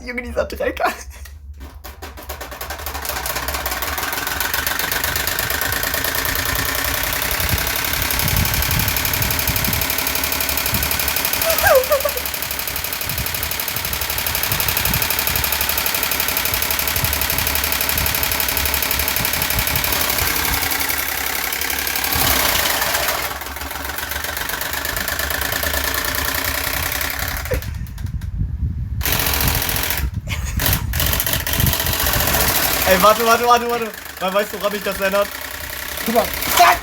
Junge, dieser Drecker. Ey, warte. Man weiß, woran mich das erinnert. Guck mal. Zack!